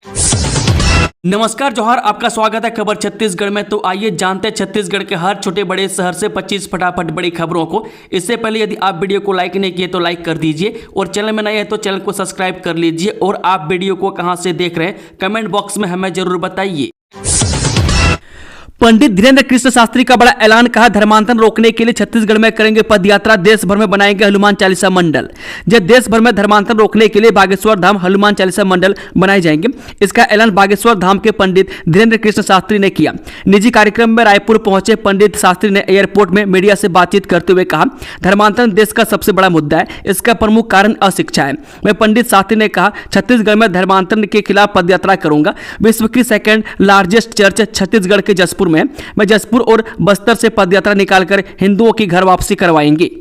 नमस्कार जोहार, आपका स्वागत है खबर छत्तीसगढ़ में। तो आइए जानते हैं छत्तीसगढ़ के हर छोटे बड़े शहर से 25 फटाफट बड़ी खबरों को। इससे पहले यदि आप वीडियो को लाइक नहीं किए तो लाइक कर दीजिए और चैनल में नए हैं तो चैनल को सब्सक्राइब कर लीजिए। और आप वीडियो को कहां से देख रहे हैं कमेंट बॉक्स में हमें जरूर बताइए। पंडित धीरेन्द्र कृष्ण शास्त्री का बड़ा ऐलान, कहा धर्मांतरण रोकने के लिए छत्तीसगढ़ में करेंगे पदयात्रा, देश भर में बनाएंगे हनुमान चालीसा मंडल। जब देश भर में धर्मांतरण रोकने के लिए बागेश्वर धाम हनुमान चालीसा मंडल बनाए जाएंगे। इसका ऐलान बागेश्वर धाम के पंडित धीरेन्द्र कृष्ण शास्त्री ने किया। निजी कार्यक्रम में रायपुर पहुंचे पंडित शास्त्री ने एयरपोर्ट में मीडिया से बातचीत करते हुए कहा, धर्मांतरण देश का सबसे बड़ा मुद्दा है, इसका प्रमुख कारण अशिक्षा है। मैं पंडित शास्त्री ने कहा, छत्तीसगढ़ में धर्मांतरण के खिलाफ पदयात्रा करूंगा। विश्व की सेकेंड लार्जेस्ट चर्च छत्तीसगढ़ के जसपुर में, मैं जसपुर और बस्तर से पदयात्रा निकालकर हिंदुओं की घर वापसी करवाएंगे।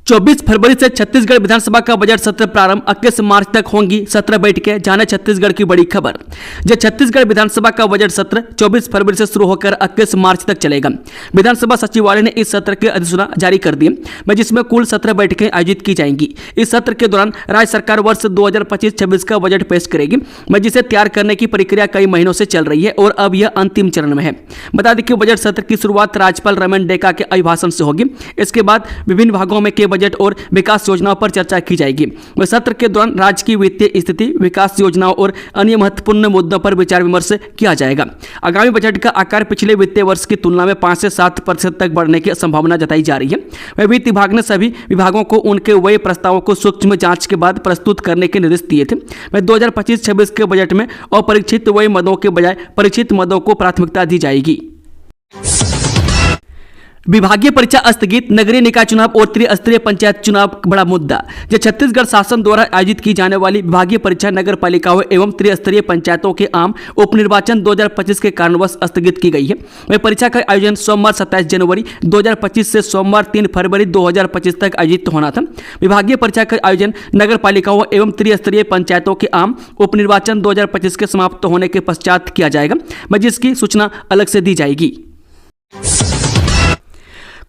24 फरवरी से छत्तीसगढ़ विधानसभा का बजट सत्र प्रारंभ, 21 मार्च तक होंगी 17 बैठकें। जाने छत्तीसगढ़ की बड़ी खबर। जो छत्तीसगढ़ विधानसभा का बजट सत्र 24 फरवरी से शुरू होकर 21 मार्च तक चलेगा। विधानसभा सचिवालय ने इस सत्र की अधिसूचना जारी कर दी है, जिसमें कुल 17 बैठकें आयोजित की जाएंगी। इस सत्र के दौरान राज्य सरकार वर्ष 2025-26 का बजट पेश करेगी, जिसे तैयार करने की प्रक्रिया कई महीनों से चल रही है और अब यह अंतिम चरण में है। बता दें कि बजट सत्र की शुरुआत राज्यपाल रमन डेका के अभिभाषण से होगी। इसके बाद विभिन्न भागों में के बजट और विकास योजनाओं पर चर्चा की जाएगी। सत्र के दौरान राज्य की वित्तीय स्थिति, विकास योजनाओं और अन्य महत्वपूर्ण मुद्दों पर विचार विमर्श किया जाएगा। आगामी बजट का आकार पिछले वित्तीय वर्ष की तुलना में 5 से 7% तक बढ़ने की संभावना जताई जा रही है। वित्त विभाग ने सभी विभागों को उनके व्यय प्रस्तावों को सूक्ष्म जांच के बाद प्रस्तुत करने के निर्देश दिए थे। 2025-26 के बजट में अपरिचित व्यय मदों के बजाय परिचित मदों को प्राथमिकता दी जाएगी। विभागीय परीक्षा स्थगित, नगरीय निकाय चुनाव और त्रिस्तरीय पंचायत चुनाव बड़ा मुद्दा। जो छत्तीसगढ़ शासन द्वारा आयोजित की जाने वाली विभागीय परीक्षा नगर पालिकाओं एवं त्रिस्तरीय पंचायतों के आम उपनिर्वाचन 2025 के कारणवश स्थगित की गई है। वह परीक्षा का आयोजन सोमवार 27 जनवरी 2025 से सोमवार 3 फरवरी 2025 तक आयोजित होना था। विभागीय परीक्षा का आयोजन नगर पालिकाओं एवं त्रिस्तरीय पंचायतों के आम उपनिर्वाचन 2025 के समाप्त होने के पश्चात किया जाएगा, जिसकी सूचना अलग से दी जाएगी।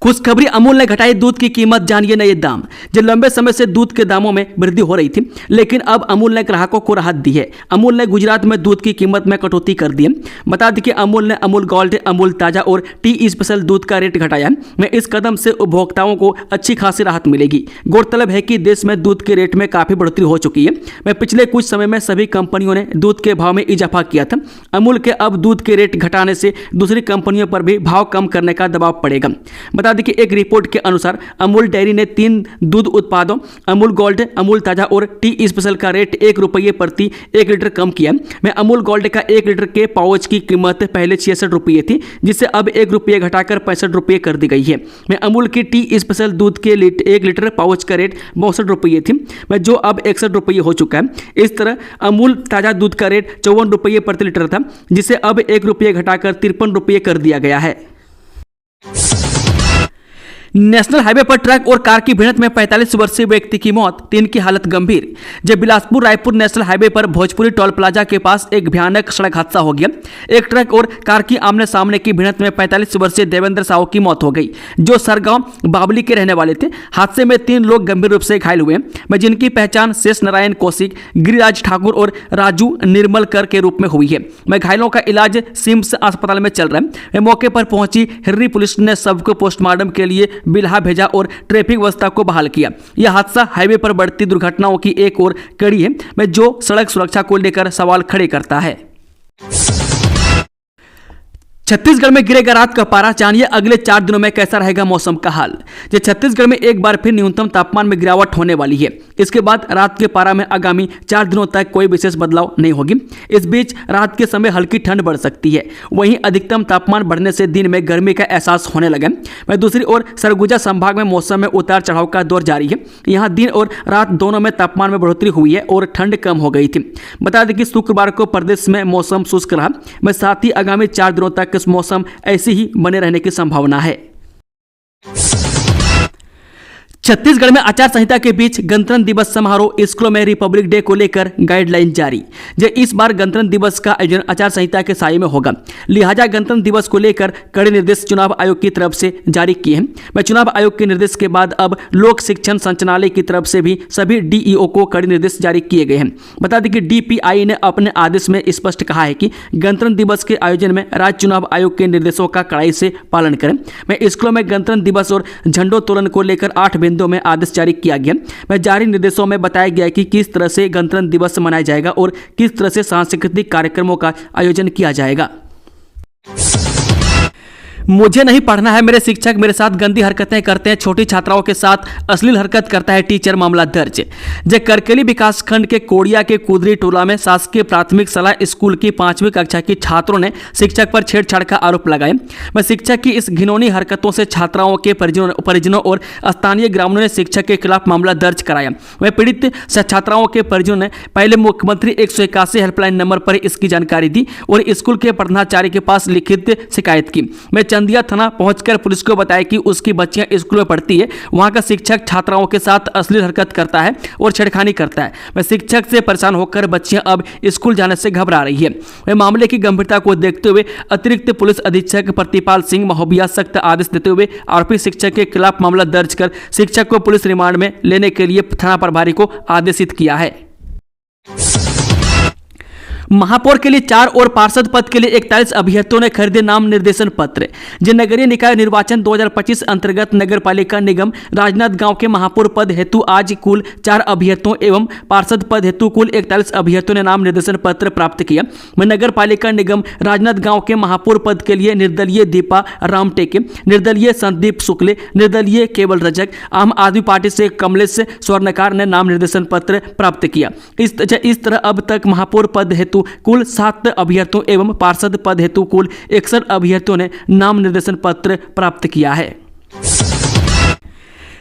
खुशखबरी, अमूल ने घटाई दूध की कीमत, जानिए नए दाम। जो लंबे समय से दूध के दामों में वृद्धि हो रही थी, लेकिन अब अमूल ने ग्राहकों को राहत दी है। अमूल ने गुजरात में दूध की कीमत में कटौती कर दी है। बता दें कि अमूल ने अमूल गोल्ड, अमूल ताजा और टी स्पेशल दूध का रेट घटाया है। इस कदम से उपभोक्ताओं को अच्छी खासी राहत मिलेगी। गौरतलब है कि देश में दूध के रेट में काफी बढ़ोतरी हो चुकी है। पिछले कुछ समय में सभी कंपनियों ने दूध के भाव में इजाफा किया था। अमूल के अब दूध के रेट घटाने से दूसरी कंपनियों पर भी भाव कम करने का दबाव पड़ेगा। बता दें कि एक रिपोर्ट के अनुसार अमूल डेयरी ने 3 दूध उत्पादों अमूल गोल्ड, अमूल ताजा और टी स्पेशल का रेट 1 रुपये प्रति 1 लीटर कम किया। में अमूल गोल्ड का 1 लीटर के पाउच की कीमत पहले 66 रुपये थी, जिसे अब 1 रुपये घटाकर 65 रुपये कर दी गई है। में अमूल की टी स्पेशल दूध के 1 लीटर पाउच का रेट 62 रुपये थी, जो अब 61 रुपये हो चुका है। इस तरह अमूल ताजा दूध का रेट 54 रुपये प्रति लीटर था, जिसे अब 1 रुपये घटाकर 53 रुपये कर दिया गया है। नेशनल हाईवे पर ट्रक और कार की भिड़ंत में 45 वर्षीय व्यक्ति की मौत, 3 की हालत गंभीर। जब बिलासपुर रायपुर नेशनल हाईवे पर भोजपुरी टोल प्लाजा के पास एक भयानक सड़क हादसा हो गया। एक ट्रक और कार की आमने सामने की भिड़ंत में 45 वर्षीय देवेंद्र साहू की मौत हो गई, जो सरगांव बावली के रहने वाले थे। हादसे में 3 लोग गंभीर रूप से घायल हुए, जिनकी पहचान शेष नारायण कौशिक, गिरिराज ठाकुर और राजू निर्मलकर के रूप में हुई है। घायलों का इलाज सिम्स अस्पताल में चल रहा है। मौके पर पहुंची हिर्री पुलिस ने सबको पोस्टमार्टम के लिए बिल्हा भेजा और ट्रैफिक व्यवस्था को बहाल किया। यह हादसा हाईवे पर बढ़ती दुर्घटनाओं की एक और कड़ी है, जो सड़क सुरक्षा को लेकर सवाल खड़े करता है। छत्तीसगढ़ में गिरेगा रात का पारा, जानिए अगले 4 दिनों में कैसा रहेगा मौसम का हाल। जो छत्तीसगढ़ में एक बार फिर न्यूनतम तापमान में गिरावट होने वाली है। इसके बाद रात के पारा में आगामी 4 दिनों तक कोई विशेष बदलाव नहीं होगी। इस बीच रात के समय हल्की ठंड बढ़ सकती है। वहीं अधिकतम तापमान बढ़ने से दिन में गर्मी का एहसास होने लगा। वहीं दूसरी ओर सरगुजा संभाग में मौसम में उतार चढ़ाव का दौर जारी है। यहाँ दिन और रात दोनों में तापमान में बढ़ोतरी हुई है और ठंड कम हो गई थी। बता दें कि शुक्रवार को प्रदेश में मौसम शुष्क रहा। साथ ही आगामी 4 दिनों तक मौसम ऐसी ही बने रहने की संभावना है। छत्तीसगढ़ में आचार संहिता के बीच गणतंत्र दिवस समारोह, स्कूलों में रिपब्लिक डे को लेकर गाइडलाइन जारी। इस बार गणतंत्र दिवस का आयोजन आचार संहिता के साये में होगा, लिहाजा गणतंत्र दिवस को लेकर कड़े निर्देश चुनाव आयोग की तरफ से जारी किए हैं। चुनाव आयोग के निर्देश के बाद अब लोक शिक्षण संचालनालय की तरफ से भी सभी डीईओ को कड़े निर्देश जारी किए गए हैं। बता दें कि डीपीआई ने अपने आदेश में स्पष्ट कहा है कि गणतंत्र दिवस के आयोजन में राज्य चुनाव आयोग के निर्देशों का कड़ाई से पालन करें। स्कूलों में गणतंत्र दिवस और झंडोत्तोलन को लेकर 8 बिंदुओं में आदेश जारी किया गया। जारी निर्देशों में बताया गया कि किस तरह से गणतंत्र दिवस मनाया जाएगा और किस तरह से सांस्कृतिक कार्यक्रमों का आयोजन किया जाएगा। मुझे नहीं पढ़ना है, मेरे शिक्षक मेरे साथ गंदी हरकतें करते हैं, छोटी छात्राओं के साथ अश्लील हरकत करता है टीचर, मामला दर्ज। करकेली विकासखंड के कोड़िया के कुदरी टोला में शासकीय प्राथमिक शाला स्कूल की 5वीं कक्षा की छात्रों ने शिक्षक पर छेड़छाड़ का आरोप लगाया। शिक्षक की इस घिनौनी हरकतों से छात्राओं के परिजनों और स्थानीय ग्रामीणों ने शिक्षक के खिलाफ मामला दर्ज कराया। पीड़ित छात्राओं के परिजनों ने पहले मुख्यमंत्री 181 हेल्पलाइन नंबर पर इसकी जानकारी दी और स्कूल के प्रधानाचार्य के पास लिखित शिकायत की। चंदिया थाना पहुंचकर पुलिस को बताया कि उसकी बच्चियां स्कूल में पढ़ती है, वहां का शिक्षक छात्राओं के साथ अश्लील हरकत करता है और छेड़खानी करता है। शिक्षक से परेशान होकर बच्चियां अब स्कूल जाने से घबरा रही है। मामले की गंभीरता को देखते हुए अतिरिक्त पुलिस अधीक्षक प्रतिपाल सिंह महोबिया सख्त आदेश देते हुए आरोपी शिक्षक के खिलाफ मामला दर्ज कर शिक्षक को पुलिस रिमांड में लेने के लिए थाना प्रभारी को आदेशित किया है। महापौर के लिए 4 और पार्षद पद के लिए 41 अभ्यर्थियों ने खरीदे नाम निर्देशन पत्र। नगरीय निकाय निर्वाचन 2025 अंतर्गत नगर पालिका निगम राजनांदगांव के महापौर पद हेतु आज कुल 4 अभ्यर्थियों एवं पार्षद पद हेतु कुल 41 अभ्यर्थियों ने नाम निर्देशन पत्र प्राप्त किया। नगर पालिका निगम राजनांदगांव के महापौर पद के लिए निर्दलीय दीपा रामटेके, निर्दलीय संदीप शुक्ल, निर्दलीय केवल रजक, आम आदमी पार्टी से कमलेश स्वर्णकार ने नाम निर्देशन पत्र प्राप्त किया। इस तरह अब तक महापौर पद हेतु कुल 7 अभ्यर्थियों एवं पार्षद पद हेतु कुल 61 अभ्यर्थियों ने नाम निर्देशन पत्र प्राप्त किया है।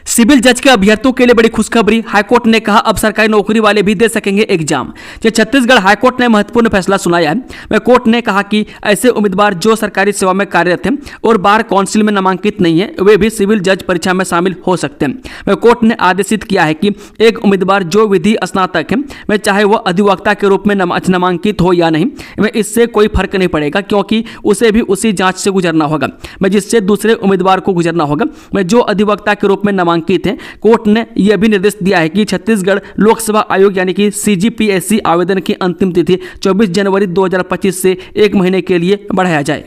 सिविल जज के अभ्यर्थियों के लिए बड़ी खुशखबरी, हाईकोर्ट ने कहा अब सरकारी नौकरी वाले भी दे सकेंगे एग्जाम। छत्तीसगढ़ हाईकोर्ट ने महत्वपूर्ण फैसला सुनाया है। कोर्ट ने कहा कि ऐसे उम्मीदवार जो सरकारी सेवा में कार्यरत हैं और बार काउंसिल में नामांकित नहीं है, वे भी सिविल जज परीक्षा में शामिल हो सकते हैं। कोर्ट ने आदेशित किया है कि एक उम्मीदवार जो विधि स्नातक है, चाहे वह अधिवक्ता के रूप में नामांकित हो या नहीं, इससे कोई फर्क नहीं पड़ेगा क्योंकि उसे भी उसी जांच से गुजरना होगा जिससे दूसरे उम्मीदवार को गुजरना होगा जो अधिवक्ता के रूप में नामांकित हैं। कोर्ट ने यह भी निर्देश दिया है कि छत्तीसगढ़ लोक सेवा आयोग यानी कि सीजीपीएससी आवेदन की अंतिम तिथि 24 जनवरी 2025 से 1 महीने के लिए बढ़ाया जाए।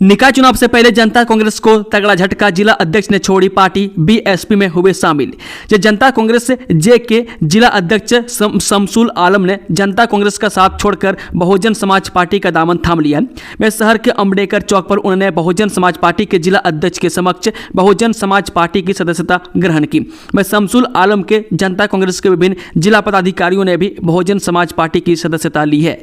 निकाय चुनाव से पहले जनता कांग्रेस को तगड़ा झटका, जिला अध्यक्ष ने छोड़ी पार्टी, बीएसपी में हुए शामिल। जनता कांग्रेस जे के जिला अध्यक्ष शमसुल आलम ने जनता कांग्रेस का साथ छोड़कर बहुजन समाज पार्टी का दामन थाम लिया। शहर के अम्बेडकर चौक पर उन्होंने बहुजन समाज पार्टी के जिला अध्यक्ष के समक्ष बहुजन समाज पार्टी की सदस्यता ग्रहण की। शमसुल आलम के जनता कांग्रेस के विभिन्न जिला पदाधिकारियों ने भी बहुजन समाज पार्टी की सदस्यता ली है।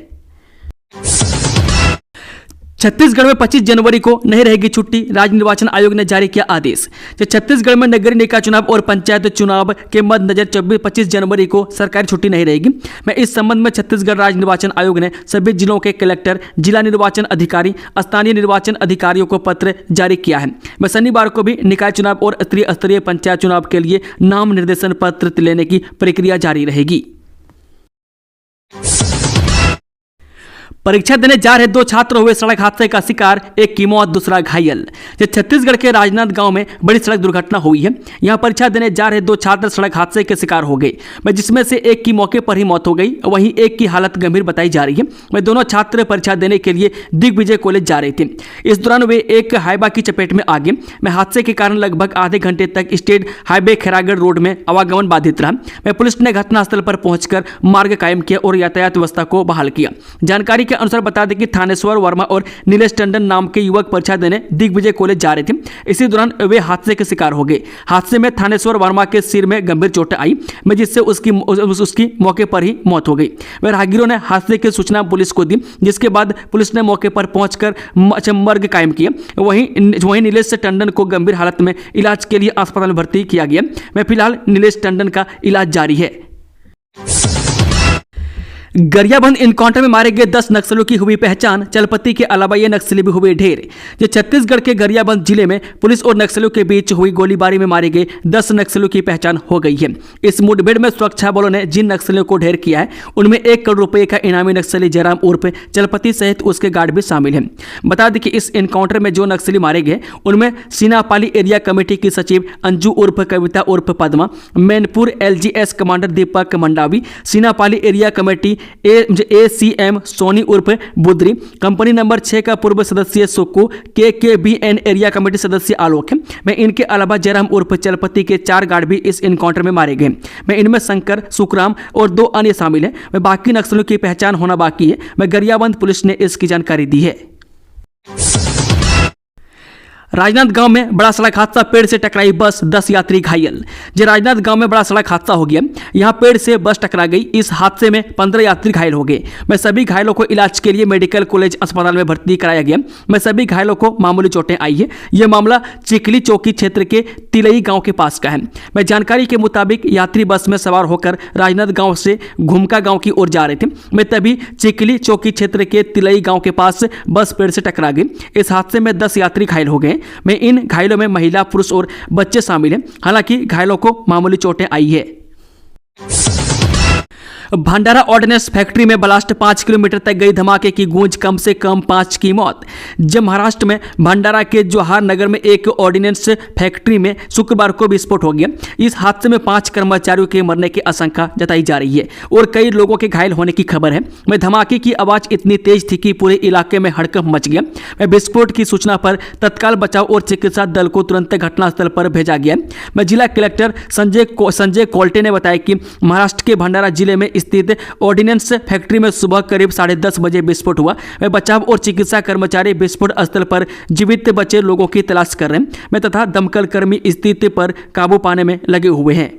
छत्तीसगढ़ में 25 जनवरी को नहीं रहेगी छुट्टी, राज्य निर्वाचन आयोग ने जारी किया आदेश। छत्तीसगढ़ में नगरीय निकाय चुनाव और पंचायत चुनाव के मद्देनजर 25 जनवरी को सरकारी छुट्टी नहीं रहेगी। इस संबंध में छत्तीसगढ़ राज्य निर्वाचन आयोग ने सभी जिलों के कलेक्टर, जिला निर्वाचन अधिकारी, स्थानीय निर्वाचन अधिकारियों को पत्र जारी किया है। शनिवार को भी निकाय चुनाव और त्रिस्तरीय पंचायत चुनाव के लिए नाम निर्देशन पत्र लेने की प्रक्रिया जारी रहेगी। परीक्षा देने जा रहे 2 छात्र हुए सड़क हादसे का शिकार, एक की मौत, दूसरा घायल। छत्तीसगढ़ के राजनांदगांव में बड़ी सड़क दुर्घटना हुई है। यहां परीक्षा देने जा रहे 2 छात्र सड़क हादसे के शिकार हो गए, जिसमें से एक की मौके पर ही मौत हो गई, वहीं एक की हालत गंभीर बताई जा रही है। दोनों छात्र परीक्षा देने के लिए दिग्विजय कॉलेज जा रहे थे। इस दौरान वे एक हाईवा की चपेट में आ गए। हादसे के कारण लगभग आधे घंटे तक स्टेट हाईवे खैरागढ़ रोड में आवागमन बाधित रहा। पुलिस ने घटनास्थल पर पहुंचकर मार्ग कायम किया और यातायात व्यवस्था को बहाल किया। जानकारी के अनुसार बता दें कि थानेश्वर वर्मा और नीलेश टंडन नाम के युवक परीक्षा देने दिग्विजय कॉलेज जा रहे थे। इसी दौरान वे हादसे के शिकार हो गए। हादसे में थानेश्वर वर्मा के सिर में गंभीर चोटें आई, जिससे उसकी मौके पर ही मौत हो गई। वह राहगीरों ने हादसे की सूचना पुलिस को दी, जिसके बाद पुलिस ने मौके पर पहुंचकर मर्ग कायम किया। वहीं नीलेश टंडन को गंभीर हालत में इलाज के लिए अस्पताल में भर्ती किया गया। फिलहाल नीलेश टंडन का इलाज जारी है। गरियाबंद इनकाउंटर में मारे गए 10 नक्सलियों की हुई पहचान। चलपति के अलावा ये नक्सली भी हुए ढेर। ये छत्तीसगढ़ के गरियाबंद जिले में पुलिस और नक्सलियों के बीच हुई गोलीबारी में मारे गए 10 नक्सलियों की पहचान हो गई है। इस मुठभेड़ में सुरक्षा बलों ने जिन नक्सलियों को ढेर किया है उनमें 1 करोड़ रुपए का इनामी नक्सली जयराम उर्फ चलपति सहित उसके गार्ड भी शामिल हैं। बता दें कि इस इनकाउंटर में जो नक्सली मारे गए उनमें सीनापाली एरिया कमेटी की सचिव अंजू उर्फ कविता उर्फ Padma, Mainpur LGS commander Deepak Mandavi, Seenapali area committee ACM Soni उर्फ बुद्री, कंपनी नंबर 6 का पूर्व सदस्य सुक्कू, KKBN एरिया कमेटी सदस्य आलोक है। मैं इनके अलावा जयराम उर्फ चलपति के 4 गार्ड भी इस इनकाउंटर में मारे गए। मैं इनमें शंकर, सुखराम और 2 अन्य शामिल हैं। मैं बाकी नक्सलियों की पहचान होना बाकी है। मैं गरियाबंद पुलिस ने इसकी जानकारी दी है। राजनांदगांव में बड़ा सड़क हादसा, पेड़ से टकराई बस, 10 यात्री घायल। जो राजनांदगांव में बड़ा सड़क हादसा हो गया, यहां पेड़ से बस टकरा गई। इस हादसे में 15 यात्री घायल हो गए। मैं सभी घायलों को इलाज के लिए मेडिकल कॉलेज अस्पताल में भर्ती कराया गया। मैं सभी घायलों को मामूली चोटें आई है। यह मामला चिकली चौकी क्षेत्र के तिलई गांव के पास का है। मैं जानकारी के मुताबिक यात्री बस में सवार होकर राजनांदगांव से घुमका गांव की ओर जा रहे थे। मैं तभी चिकली चौकी क्षेत्र के तिलई गांव के पास बस पेड़ से टकरा गई। इस हादसे में 10 यात्री घायल हो गए। में इन घायलों में महिला, पुरुष और बच्चे शामिल हैं। हालांकि घायलों को मामूली चोटें आई है। भंडारा ऑर्डिनेंस फैक्ट्री में ब्लास्ट, 5 किलोमीटर तक गई धमाके की गूंज, कम से कम 5 की मौत। जब महाराष्ट्र में भंडारा के जवाहर नगर में एक ऑर्डिनेंस फैक्ट्री में शुक्रवार को विस्फोट हो गया। इस हादसे में 5 कर्मचारियों के मरने की आशंका जताई जा रही है और कई लोगों के घायल होने की खबर है। में धमाके की आवाज इतनी तेज थी कि पूरे इलाके में हड़कंप मच गया। में विस्फोट की सूचना पर तत्काल बचाव और चिकित्सा दल को तुरंत घटनास्थल पर भेजा गया। में जिला कलेक्टर संजय कोल्टे ने बताया कि महाराष्ट्र के भंडारा जिले में स्थित ऑर्डिनेंस फैक्ट्री में सुबह करीब 10:30 बजे विस्फोट हुआ। वे बचाव और चिकित्सा कर्मचारी विस्फोट स्थल पर जीवित बचे लोगों की तलाश कर रहे हैं तथा दमकल कर्मी स्थिति पर काबू पाने में लगे हुए हैं।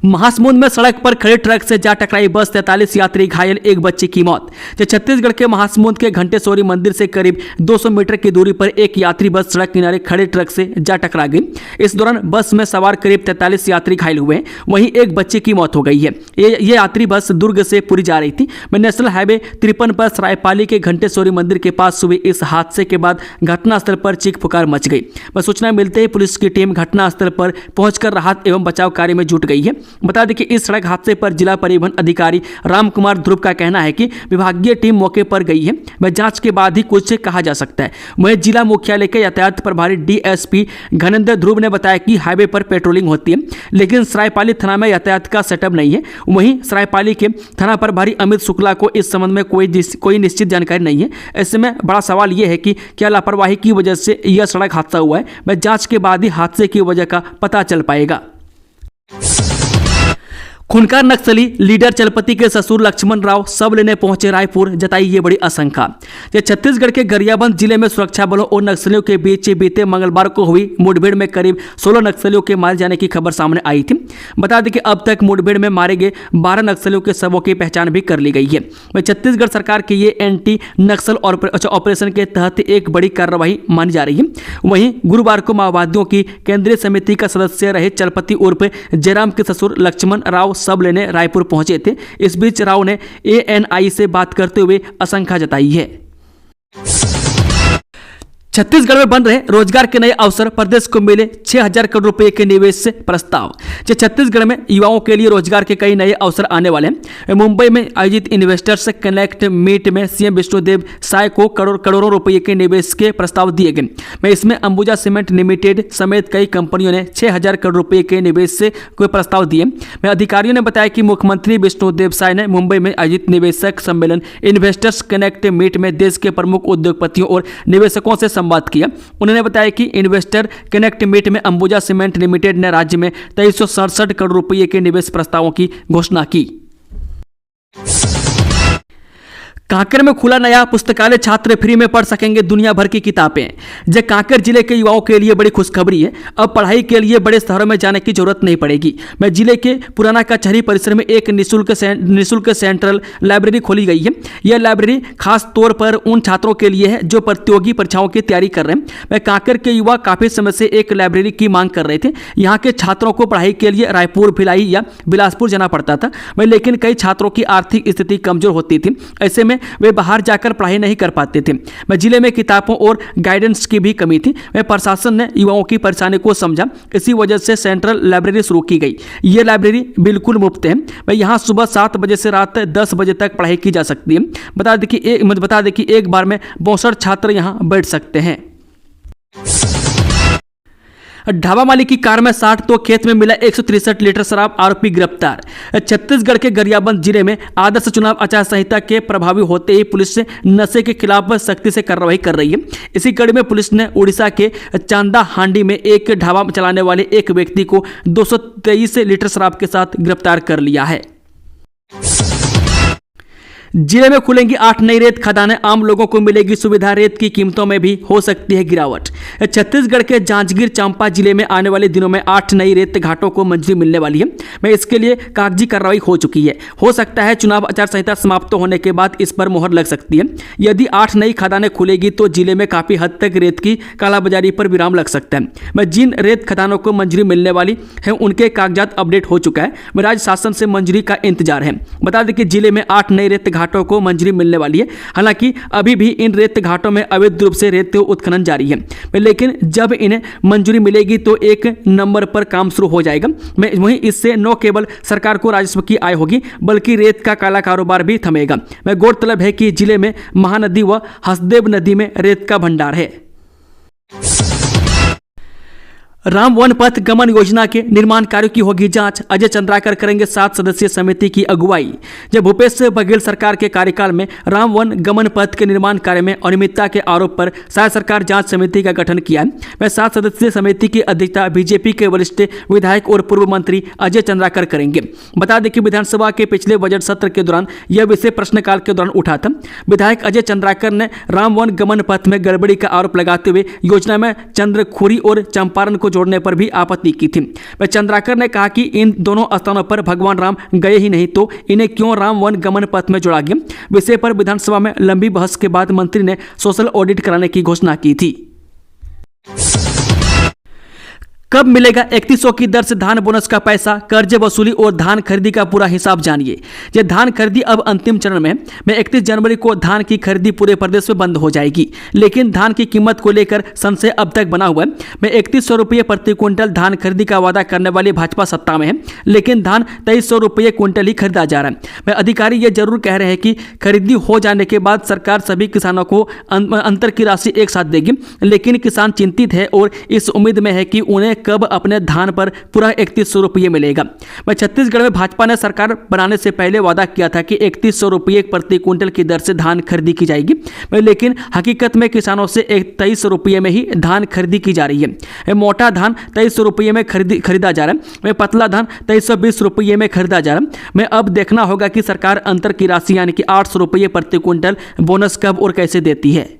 महासमुंद में सड़क पर खड़े ट्रक से जा टकराई बस, 43 यात्री घायल, 1 बच्चे की मौत। छत्तीसगढ़ के महासमुंद के घंटेश्वरी मंदिर से करीब 200 मीटर की दूरी पर एक यात्री बस सड़क किनारे खड़े ट्रक से जा टकरा गई। इस दौरान बस में सवार करीब 43 यात्री घायल हुए, वहीं 1 बच्चे की मौत हो गई है। ये यात्री बस दुर्ग से पुरी जा रही थी। नेशनल हाईवे 53 पर सरायपाली के घंटेश्वरी मंदिर के पास हुए इस हादसे के बाद घटनास्थल पर चीख पुकार मच गई। सूचना मिलते ही पुलिस की टीम घटनास्थल पर पहुंचकर राहत एवं बचाव कार्य में जुट गई है। बता दें कि इस सड़क हादसे पर जिला परिवहन अधिकारी राम कुमार ध्रुव का कहना है कि विभागीय टीम मौके पर गई है। वह जांच के बाद ही कुछ कहा जा सकता है। वहीं जिला मुख्यालय के यातायात प्रभारी DSP घनेंद्र ध्रुव ने बताया कि हाईवे पर पेट्रोलिंग होती है, लेकिन सरायपाली थाना में यातायात का सेटअप नहीं है। वहीं सरायपाली के थाना प्रभारी अमित शुक्ला को इस संबंध में कोई निश्चित जानकारी नहीं है। ऐसे में बड़ा सवाल यह है कि क्या लापरवाही की वजह से यह सड़क हादसा हुआ है। वह जांच के बाद ही हादसे की वजह का पता चल पाएगा। खूंखार नक्सली लीडर चलपति के ससुर लक्ष्मण राव सब लेने पहुंचे रायपुर, जताई ये बड़ी आशंका। छत्तीसगढ़ के गरियाबंद जिले में सुरक्षा बलों और नक्सलियों के बीच बीते मंगलवार को हुई मुठभेड़ में करीब 16 नक्सलियों के मारे जाने की खबर सामने आई थी। बता दें कि अब तक मुठभेड़ में मारे गए 12 नक्सलियों के शवों की पहचान भी कर ली गई है। छत्तीसगढ़ सरकार के ये एंटी नक्सल ऑपरेशन के तहत एक बड़ी कार्रवाई मानी जा रही है। वहीं गुरुवार को माओवादियों की केंद्रीय समिति का सदस्य रहे चलपति उर्फ जयराम के ससुर लक्ष्मण राव सब लेने रायपुर पहुंचे थे। इस बीच राव ने ANI से बात करते हुए आशंका जताई है। छत्तीसगढ़ में बन रहे रोजगार के नए अवसर, प्रदेश को मिले 6000 करोड़ रुपए के निवेश से प्रस्ताव। छत्तीसगढ़ में युवाओं के लिए रोजगार के कई नए अवसर आने वाले हैं। मुंबई में आयोजित इन्वेस्टर्स कनेक्ट मीट में CM विष्णुदेव साय को करोड़ों रुपए के निवेश के प्रस्ताव दिए गए। इसमें अंबुजा सीमेंट लिमिटेड समेत कई कंपनियों ने 6000 करोड़ रुपए के निवेश से कोई प्रस्ताव दिए। अधिकारियों ने बताया कि मुख्यमंत्री विष्णुदेव साय ने मुंबई में आयोजित निवेशक सम्मेलन इन्वेस्टर्स कनेक्ट मीट में देश के प्रमुख उद्योगपतियों और निवेशकों से बात किया। उन्होंने बताया कि इन्वेस्टर कनेक्ट मीट में अंबुजा सीमेंट लिमिटेड ने राज्य में 2367 करोड़ रुपए के निवेश प्रस्तावों की घोषणा की। कांकेर में खुला नया पुस्तकालय, छात्र फ्री में पढ़ सकेंगे दुनिया भर की किताबें। जब कांकेर जिले के युवाओं के लिए बड़ी खुशखबरी है, अब पढ़ाई के लिए बड़े शहरों में जाने की जरूरत नहीं पड़ेगी। मैं जिले के पुराना कचहरी परिसर में एक निःशुल्क सेंट्रल लाइब्रेरी खोली गई है। यह लाइब्रेरी खास तौर पर उन छात्रों के लिए है जो प्रतियोगी परीक्षाओं की तैयारी कर रहे हैं। मैं कांकेर के युवा काफी समय से एक लाइब्रेरी की मांग कर रहे थे। यहाँ के छात्रों को पढ़ाई के लिए रायपुर, भिलाई या बिलासपुर जाना पड़ता था, लेकिन कई छात्रों की आर्थिक स्थिति कमजोर होती थी। ऐसे में वे बाहर जाकर पढ़ाई नहीं कर पाते थे। मैं जिले में किताबों और गाइडेंस की भी कमी थी। मैं प्रशासन ने युवाओं की परेशानी को समझा, इसी वजह से सेंट्रल लाइब्रेरी शुरू की गई। ये लाइब्रेरी बिल्कुल मुफ्त है। मैं यहाँ सुबह 7 बजे से रात 10 बजे तक पढ़ाई की जा सकती है। बता दें कि एक बार में 62 छात्र यहाँ बैठ सकते हैं। ढाबा मालिक की कार में 60 तो खेत में मिला 163 लीटर शराब, आरोपी गिरफ्तार। छत्तीसगढ़ के गरियाबंद जिले में आदर्श चुनाव आचार संहिता के प्रभावी होते ही पुलिस नशे के खिलाफ सख्ती से कार्रवाई कर रही है। इसी कड़ी में पुलिस ने उड़ीसा के चांदा हांडी में एक ढाबा चलाने वाले एक व्यक्ति को 223 लीटर शराब के साथ गिरफ्तार कर लिया है। जिले में खुलेंगी 8 नई रेत खदानें, आम लोगों को मिलेगी सुविधा, रेत की कीमतों में भी हो सकती है गिरावट। छत्तीसगढ़ के जांजगीर चांपा जिले में आने वाले दिनों में 8 नई रेत घाटों को मंजूरी मिलने वाली है। मैं इसके लिए कागजी कार्रवाई हो चुकी है। हो सकता है चुनाव आचार संहिता समाप्त होने के बाद इस पर मोहर लग सकती है। यदि 8 नई खदानें खुलेगी तो जिले में काफी हद तक रेत की कालाबाजारी पर विराम लग सकता है। मैं जिन रेत खदानों को मंजूरी मिलने वाली है उनके कागजात अपडेट हो चुका है। मैं राज्य शासन से मंजूरी का इंतजार है। बता दें कि जिले में 8 नई रेत घाटों को मंजूरी मिलने वाली है। हालांकि अभी भी इन रेत घाटों में अवैध रूप से रेत उत्खनन जारी है, लेकिन जब इन्हें मंजूरी मिलेगी तो एक नंबर पर काम शुरू हो जाएगा। वहीं इससे न केवल सरकार को राजस्व की आय होगी, बल्कि रेत का काला कारोबार भी थमेगा। गौरतलब है कि जिले में महानदी व हसदेव नदी में रेत का भंडार है। राम वन पथ गमन योजना के निर्माण कार्यों की होगी जांच, अजय चंद्राकर करेंगे 7 सदस्यीय समिति की अगुवाई। जब भूपेश बघेल सरकार के कार्यकाल में राम वन गमन पथ के निर्माण कार्य में अनियमितता के आरोप पर राज्य सरकार जांच समिति का गठन किया है। वह 7 सदस्यीय समिति की अध्यक्षता बीजेपी के वरिष्ठ विधायक और पूर्व मंत्री अजय चंद्राकर करेंगे। बता दें कि विधानसभा के पिछले बजट सत्र के दौरान यह विषय प्रश्नकाल के दौरान उठा था। विधायक अजय चंद्राकर ने राम वन गमन पथ में गड़बड़ी का आरोप लगाते हुए योजना में चंद्रखुरी और चंपारण को जोड़ने पर भी आपत्ति की थी। वह चंद्राकर ने कहा कि इन दोनों स्थानों पर भगवान राम गए ही नहीं तो इन्हें क्यों राम वन गमन पथ में जोड़ा गया। विषय पर विधानसभा में लंबी बहस के बाद मंत्री ने सोशल ऑडिट कराने की घोषणा की थी। कब मिलेगा 3100 की दर से धान बोनस का पैसा, कर्ज वसूली और धान खरीदी का पूरा हिसाब जानिए। ये धान खरीदी अब अंतिम चरण में है। 31 जनवरी को धान की खरीदी पूरे प्रदेश में बंद हो जाएगी, लेकिन धान की कीमत को लेकर संशय अब तक बना हुआ है। 3100 रुपये प्रति क्विंटल धान खरीदी का वादा करने वाली भाजपा सत्ता में है, लेकिन धान 2300 रुपये क्विंटल ही खरीदा जा रहा है। अधिकारी ये जरूर कह रहे हैं कि खरीदी हो जाने के बाद सरकार सभी किसानों को अंतर की राशि एक साथ देगी, लेकिन किसान चिंतित है और इस उम्मीद में है कि उन्हें कब अपने धान पर पूरा 3100 रुपये मिलेगा। छत्तीसगढ़ में भाजपा ने सरकार बनाने से पहले वादा किया था कि 3100 रुपये प्रति क्विंटल की दर से धान खरीदी की जाएगी, लेकिन हकीकत में किसानों से 2300 रुपये में ही धान खरीदी की जा रही है। मोटा धान 2300 रुपये में खरीदा जा रहा है, पतला धान 2320 रुपये में खरीदा जा रहा है। अब देखना होगा कि सरकार अंतर की राशि यानी कि 800 रुपये प्रति क्विंटल बोनस कब और कैसे देती है।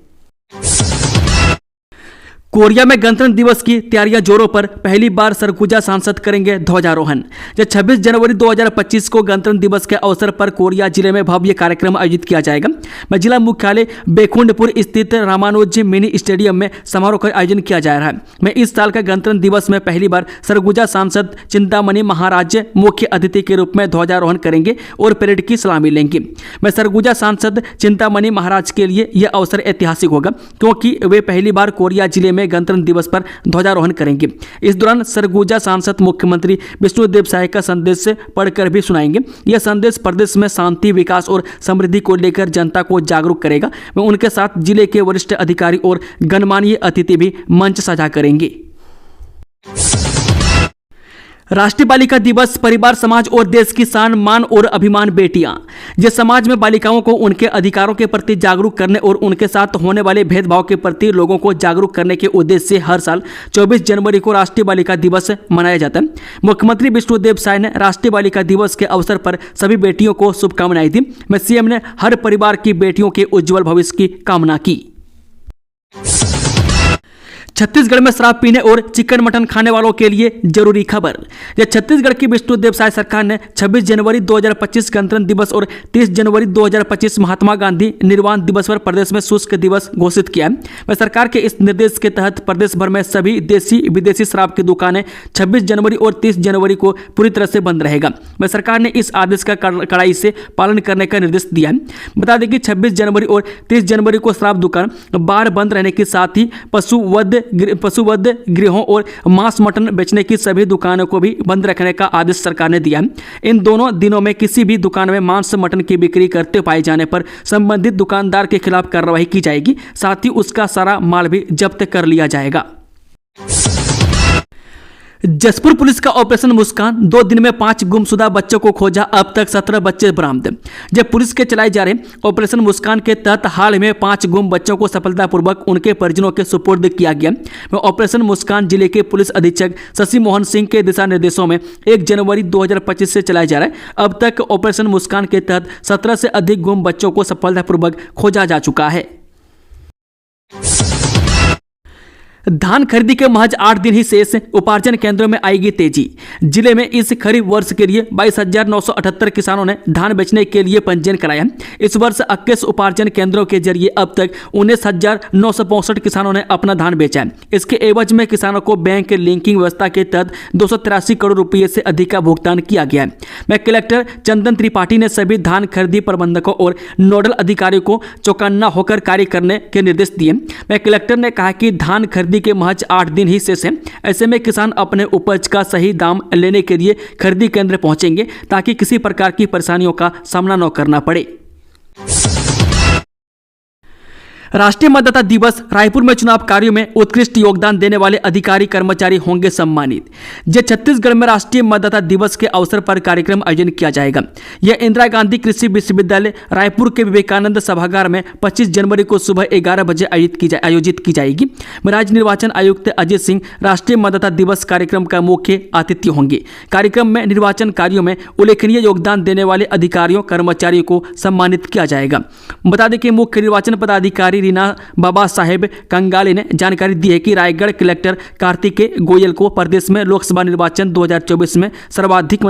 कोरिया में गणतंत्र दिवस की तैयारियां जोरों पर, पहली बार सरगुजा सांसद करेंगे ध्वजारोहण। जब 26 जनवरी 2025 को गणतंत्र दिवस के अवसर पर कोरिया जिले में भव्य कार्यक्रम आयोजित किया जाएगा। जिला मुख्यालय बेकुंडपुर स्थित रामानुज मिनी स्टेडियम में समारोह का आयोजन किया जा रहा है। इस साल का गणतंत्र दिवस में पहली बार सरगुजा सांसद चिंतामणि महाराज मुख्य अतिथि के रूप में ध्वजारोहण करेंगे और परेड की सलामी लेंगे। सरगुजा सांसद चिंतामणि महाराज के लिए यह अवसर ऐतिहासिक होगा, क्योंकि वे पहली बार कोरिया जिले में गणतंत्र दिवस पर ध्वजारोहण करेंगे। इस दौरान सरगुजा सांसद मुख्यमंत्री विष्णुदेव साय का संदेश पढ़कर भी सुनाएंगे। यह संदेश प्रदेश में शांति, विकास और समृद्धि को लेकर जनता को जागरूक करेगा। उनके साथ जिले के वरिष्ठ अधिकारी और गणमान्य अतिथि भी मंच साझा करेंगे। राष्ट्रीय बालिका दिवस परिवार, समाज और देश की शान, मान और अभिमान बेटियां। ये समाज में बालिकाओं को उनके अधिकारों के प्रति जागरूक करने और उनके साथ होने वाले भेदभाव के प्रति लोगों को जागरूक करने के उद्देश्य से हर साल 24 जनवरी को राष्ट्रीय बालिका दिवस मनाया जाता है। मुख्यमंत्री विष्णुदेव साय ने राष्ट्रीय बालिका दिवस के अवसर पर सभी बेटियों को शुभकामनाएं दी। में सीएम ने हर परिवार की बेटियों के उज्जवल भविष्य की कामना की। छत्तीसगढ़ में शराब पीने और चिकन मटन खाने वालों के लिए जरूरी खबर। यह छत्तीसगढ़ की विष्णुदेव साय सरकार ने 26 जनवरी 2025 गणतंत्र दिवस और 30 जनवरी 2025 महात्मा गांधी निर्वाण दिवस पर प्रदेश में शुष्क दिवस घोषित किया है। वह सरकार के इस निर्देश के तहत प्रदेश भर में सभी देसी विदेशी शराब की दुकानें 26 जनवरी और 30 जनवरी को पूरी तरह से बंद रहेगा। वह सरकार ने इस आदेश का कड़ाई से पालन करने का निर्देश दिया है। बता दें कि 26 जनवरी और 30 जनवरी को शराब दुकान बार बंद रहने के साथ ही पशुवध गृहों और मांस मटन बेचने की सभी दुकानों को भी बंद रखने का आदेश सरकार ने दिया है। इन दोनों दिनों में किसी भी दुकान में मांस मटन की बिक्री करते पाए जाने पर संबंधित दुकानदार के खिलाफ कार्रवाई की जाएगी, साथ ही उसका सारा माल भी जब्त कर लिया जाएगा। जसपुर पुलिस का ऑपरेशन मुस्कान, 2 दिन में 5 गुमशुदा बच्चों को खोजा, अब तक 17 बच्चे बरामद। जब पुलिस के चलाए जा रहे ऑपरेशन मुस्कान के तहत हाल में 5 गुम बच्चों को सफलतापूर्वक उनके परिजनों के सुपुर्द किया गया। ऑपरेशन मुस्कान जिले के पुलिस अधीक्षक शशि मोहन सिंह के दिशा निर्देशों में 1 जनवरी 2025 से चलाया जा रहा है। अब तक ऑपरेशन मुस्कान के तहत 17 से अधिक गुम बच्चों को सफलतापूर्वक खोजा जा चुका है। धान खरीदी के महज 8 दिन ही शेष, उपार्जन केंद्रों में आएगी तेजी। जिले में इस खरीफ वर्ष के लिए 22,978 किसानों ने धान बेचने के लिए पंजीयन कराया। इस वर्ष 21 उपार्जन केंद्रों के जरिए अब तक 19,965 किसानों ने अपना धान बेचा है। इसके एवज में किसानों को बैंक लिंकिंग व्यवस्था के तहत 283 करोड़ रुपये से अधिक का भुगतान किया गया है। मैं कलेक्टर चंदन त्रिपाठी ने सभी धान खरीदी प्रबंधकों और नोडल अधिकारियों को चौकन्ना होकर कार्य करने के निर्देश दिए। मैं कलेक्टर ने कहा कि धान खरीदी के महज 8 दिन ही शेष हैं। ऐसे में किसान अपने उपज का सही दाम लेने के लिए खरीदी केंद्र पहुंचेंगे ताकि किसी प्रकार की परेशानियों का सामना न करना पड़े। राष्ट्रीय मतदाता दिवस, रायपुर में चुनाव कार्यों में उत्कृष्ट योगदान देने वाले अधिकारी कर्मचारी होंगे सम्मानित। जे छत्तीसगढ़ में राष्ट्रीय मतदाता दिवस के अवसर पर कार्यक्रम आयोजन किया जाएगा। यह इंदिरा गांधी कृषि विश्वविद्यालय रायपुर के विवेकानंद सभागार में 25 जनवरी को सुबह 11 बजे आयोजित की जाएगी। राज्य निर्वाचन आयुक्त अजय सिंह राष्ट्रीय मतदाता दिवस कार्यक्रम का मुख्य आतिथ्य होंगे। कार्यक्रम में निर्वाचन कार्यों में उल्लेखनीय योगदान देने वाले अधिकारियों कर्मचारियों को सम्मानित किया जाएगा। बता दें कि मुख्य निर्वाचन पदाधिकारी रीना बाबा साहेब कंगाले ने जानकारी दी है कि रायगढ़ कलेक्टर कार्तिकेय गोयल को प्रदेश में लोकसभा निर्वाचन 2024 में सर्वाधिक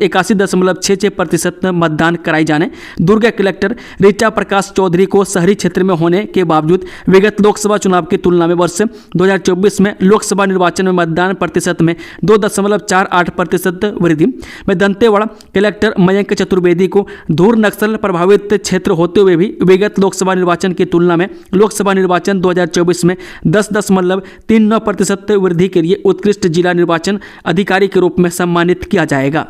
81.66% मतदान कराए जाने, दुर्ग कलेक्टर रीटा प्रकाश चौधरी को शहरी क्षेत्र में होने के बावजूद विगत लोकसभा चुनाव की तुलना में वर्ष 2024 में लोकसभा निर्वाचन में मतदान प्रतिशत में 2.48% वृद्धि में दंतेवाड़ा कलेक्टर मयंक चतुर्वेदी को धूर नक्सल प्रभावित क्षेत्र होते हुए भी विगत लोकसभा निर्वाचन की तुलना में लोकसभा निर्वाचन 2024 में 10.39% वृद्धि के लिए उत्कृष्ट जिला निर्वाचन अधिकारी के रूप में सम्मानित किया जाएगा।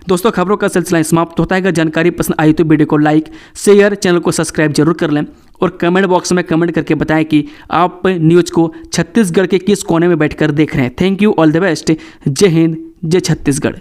दोस्तों, खबरों का सिलसिला समाप्त होता है। अगर जानकारी पसंद आई तो वीडियो को लाइक, शेयर, चैनल को सब्सक्राइब जरूर कर लें और कमेंट बॉक्स में कमेंट करके बताएं कि आप न्यूज़ को छत्तीसगढ़ के किस कोने में बैठकर देख रहे हैं। Thank you, all the best. जय हिंद, जय छत्तीसगढ़।